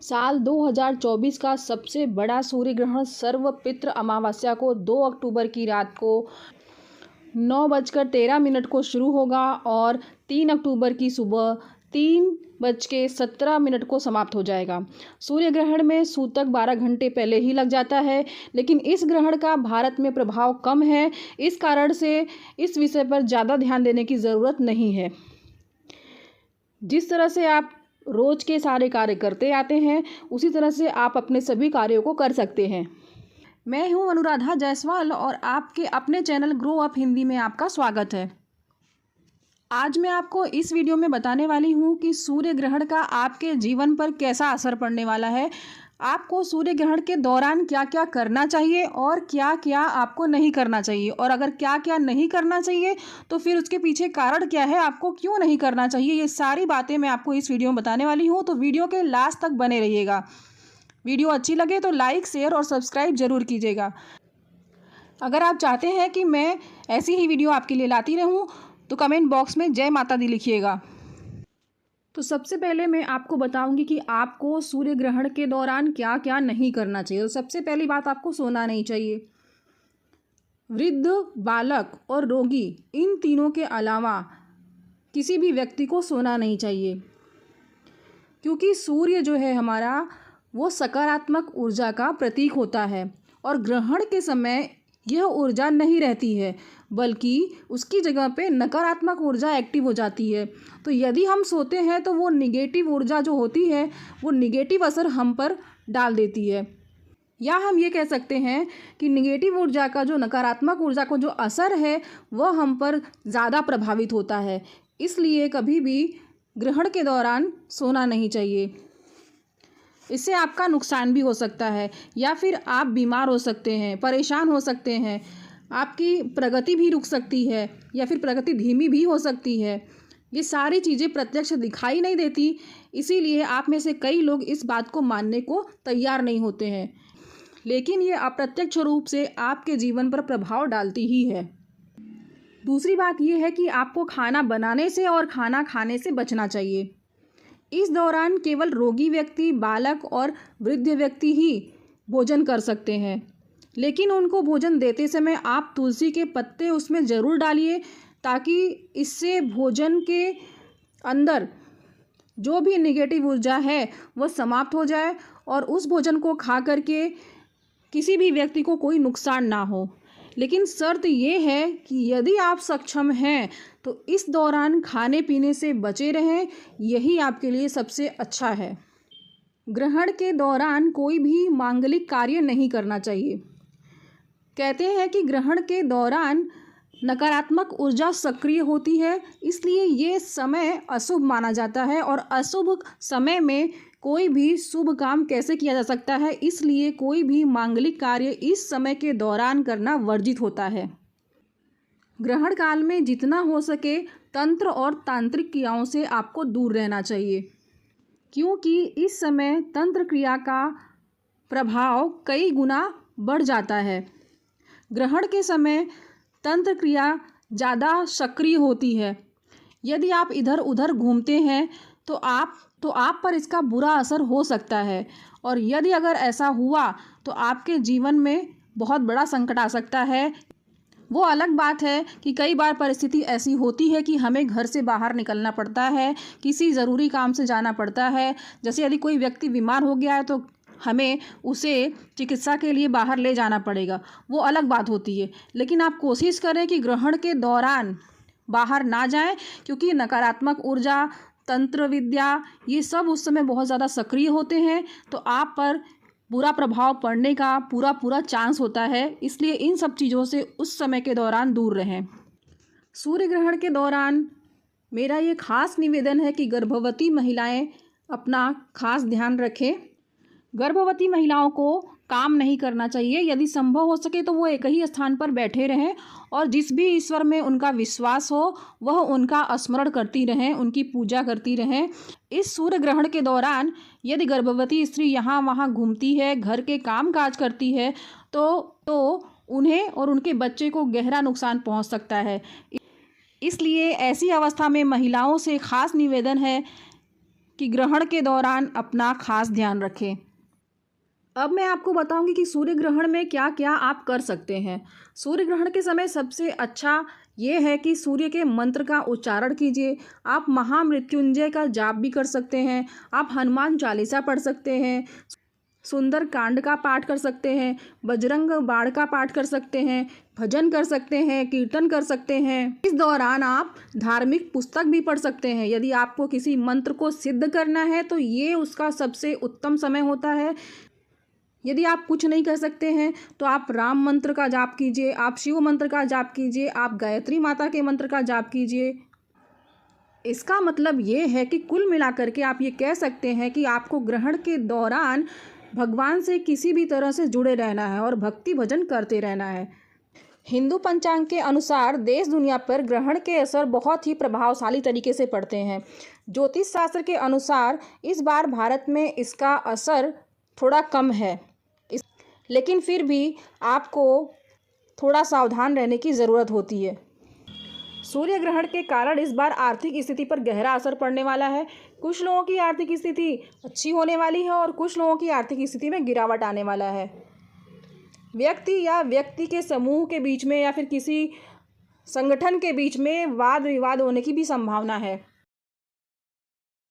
साल 2024 का सबसे बड़ा सूर्य ग्रहण सर्वपित्र अमावस्या को 2 अक्टूबर की रात को 9:13 को शुरू होगा और 3 अक्टूबर की सुबह 3:17 को समाप्त हो जाएगा। सूर्य ग्रहण में सूतक 12 घंटे पहले ही लग जाता है, लेकिन इस ग्रहण का भारत में प्रभाव कम है। इस कारण से इस विषय पर ज़्यादा ध्यान देने की ज़रूरत नहीं है। जिस तरह से आप रोज के सारे कार्य करते आते हैं, उसी तरह से आप अपने सभी कार्यों को कर सकते हैं। मैं हूं अनुराधा जायसवाल और आपके अपने चैनल ग्रो अप हिंदी में आपका स्वागत है। आज मैं आपको इस वीडियो में बताने वाली हूं कि सूर्य ग्रहण का आपके जीवन पर कैसा असर पड़ने वाला है। आपको सूर्य ग्रहण के दौरान क्या क्या करना चाहिए और क्या क्या आपको नहीं करना चाहिए, और अगर क्या क्या नहीं करना चाहिए तो फिर उसके पीछे कारण क्या है, आपको क्यों नहीं करना चाहिए, ये सारी बातें मैं आपको इस वीडियो में बताने वाली हूँ। तो वीडियो के लास्ट तक बने रहिएगा। वीडियो अच्छी लगे तो लाइक, शेयर और सब्सक्राइब जरूर कीजिएगा। अगर आप चाहते हैं कि मैं ऐसी ही वीडियो आपके लिए लाती रहूँ तो कमेंट बॉक्स में जय माता दी लिखिएगा। तो सबसे पहले मैं आपको बताऊंगी कि आपको सूर्य ग्रहण के दौरान क्या क्या नहीं करना चाहिए। तो सबसे पहली बात, आपको सोना नहीं चाहिए। वृद्ध, बालक और रोगी, इन तीनों के अलावा किसी भी व्यक्ति को सोना नहीं चाहिए, क्योंकि सूर्य जो है हमारा, वो सकारात्मक ऊर्जा का प्रतीक होता है और ग्रहण के समय यह ऊर्जा नहीं रहती है, बल्कि उसकी जगह पे नकारात्मक ऊर्जा एक्टिव हो जाती है। तो यदि हम सोते हैं तो वो निगेटिव ऊर्जा जो होती है, वो निगेटिव असर हम पर डाल देती है, या हम ये कह सकते हैं कि निगेटिव ऊर्जा का जो नकारात्मक ऊर्जा को जो असर है वह हम पर ज़्यादा प्रभावित होता है। इसलिए कभी भी ग्रहण के दौरान सोना नहीं चाहिए। इससे आपका नुकसान भी हो सकता है, या फिर आप बीमार हो सकते हैं, परेशान हो सकते हैं, आपकी प्रगति भी रुक सकती है, या फिर प्रगति धीमी भी हो सकती है। ये सारी चीज़ें प्रत्यक्ष दिखाई नहीं देती, इसीलिए आप में से कई लोग इस बात को मानने को तैयार नहीं होते हैं, लेकिन ये अप्रत्यक्ष रूप से आपके जीवन पर प्रभाव डालती ही है। दूसरी बात यह है कि आपको खाना बनाने से और खाना खाने से बचना चाहिए। इस दौरान केवल रोगी व्यक्ति, बालक और वृद्ध व्यक्ति ही भोजन कर सकते हैं, लेकिन उनको भोजन देते समय आप तुलसी के पत्ते उसमें ज़रूर डालिए, ताकि इससे भोजन के अंदर जो भी निगेटिव ऊर्जा है वह समाप्त हो जाए और उस भोजन को खा करके किसी भी व्यक्ति को कोई नुकसान ना हो। लेकिन शर्त ये है कि यदि आप सक्षम हैं तो इस दौरान खाने पीने से बचे रहें, यही आपके लिए सबसे अच्छा है। ग्रहण के दौरान कोई भी मांगलिक कार्य नहीं करना चाहिए। कहते हैं कि ग्रहण के दौरान नकारात्मक ऊर्जा सक्रिय होती है, इसलिए ये समय अशुभ माना जाता है, और अशुभ समय में कोई भी शुभ काम कैसे किया जा सकता है, इसलिए कोई भी मांगलिक कार्य इस समय के दौरान करना वर्जित होता है। ग्रहण काल में जितना हो सके तंत्र और तांत्रिक क्रियाओं से आपको दूर रहना चाहिए, क्योंकि इस समय तंत्र क्रिया का प्रभाव कई गुना बढ़ जाता है। ग्रहण के समय तंत्र क्रिया ज़्यादा सक्रिय होती है। यदि आप इधर उधर घूमते हैं तो आप पर इसका बुरा असर हो सकता है, और यदि अगर ऐसा हुआ तो आपके जीवन में बहुत बड़ा संकट आ सकता है। वो अलग बात है कि कई बार परिस्थिति ऐसी होती है कि हमें घर से बाहर निकलना पड़ता है, किसी ज़रूरी काम से जाना पड़ता है। जैसे यदि कोई व्यक्ति बीमार हो गया है तो हमें उसे चिकित्सा के लिए बाहर ले जाना पड़ेगा, वो अलग बात होती है। लेकिन आप कोशिश करें कि ग्रहण के दौरान बाहर ना जाएं, क्योंकि नकारात्मक ऊर्जा, तंत्र विद्या, ये सब उस समय बहुत ज़्यादा सक्रिय होते हैं, तो आप पर बुरा प्रभाव पड़ने का पूरा चांस होता है। इसलिए इन सब चीज़ों से उस समय के दौरान दूर रहें। सूर्य ग्रहण के दौरान मेरा ये खास निवेदन है कि गर्भवती महिलाएं अपना खास ध्यान रखें। गर्भवती महिलाओं को काम नहीं करना चाहिए। यदि संभव हो सके तो वो एक ही स्थान पर बैठे रहें और जिस भी ईश्वर में उनका विश्वास हो वह उनका स्मरण करती रहें, उनकी पूजा करती रहें। इस सूर्य ग्रहण के दौरान यदि गर्भवती स्त्री यहाँ वहाँ घूमती है, घर के काम काज करती है, तो उन्हें और उनके बच्चे को गहरा नुकसान पहुँच सकता है। इसलिए ऐसी अवस्था में महिलाओं से खास निवेदन है कि ग्रहण के दौरान अपना खास ध्यान रखें। अब मैं आपको बताऊंगी कि सूर्य ग्रहण में क्या क्या आप कर सकते हैं। सूर्य ग्रहण के समय सबसे अच्छा ये है कि सूर्य के मंत्र का उच्चारण कीजिए। आप महामृत्युंजय का जाप भी कर सकते हैं, आप हनुमान चालीसा पढ़ सकते हैं, सुंदर कांड का पाठ कर सकते हैं, बजरंग बाण का पाठ कर सकते हैं, भजन कर सकते हैं, कीर्तन कर सकते हैं। इस दौरान आप धार्मिक पुस्तक भी पढ़ सकते हैं। यदि आपको किसी मंत्र को सिद्ध करना है तो ये उसका सबसे उत्तम समय होता है। यदि आप कुछ नहीं कर सकते हैं तो आप राम मंत्र का जाप कीजिए, आप शिव मंत्र का जाप कीजिए, आप गायत्री माता के मंत्र का जाप कीजिए। इसका मतलब ये है कि कुल मिलाकर के आप ये कह सकते हैं कि आपको ग्रहण के दौरान भगवान से किसी भी तरह से जुड़े रहना है और भक्ति भजन करते रहना है। हिंदू पंचांग के अनुसार देश दुनिया पर ग्रहण के असर बहुत ही प्रभावशाली तरीके से पड़ते हैं। ज्योतिष शास्त्र के अनुसार इस बार भारत में इसका असर थोड़ा कम है, लेकिन फिर भी आपको थोड़ा सावधान रहने की ज़रूरत होती है। सूर्य ग्रहण के कारण इस बार आर्थिक स्थिति पर गहरा असर पड़ने वाला है। कुछ लोगों की आर्थिक स्थिति अच्छी होने वाली है और कुछ लोगों की आर्थिक स्थिति में गिरावट आने वाला है। व्यक्ति के समूह के बीच में या फिर किसी संगठन के बीच में वाद विवाद होने की भी संभावना है।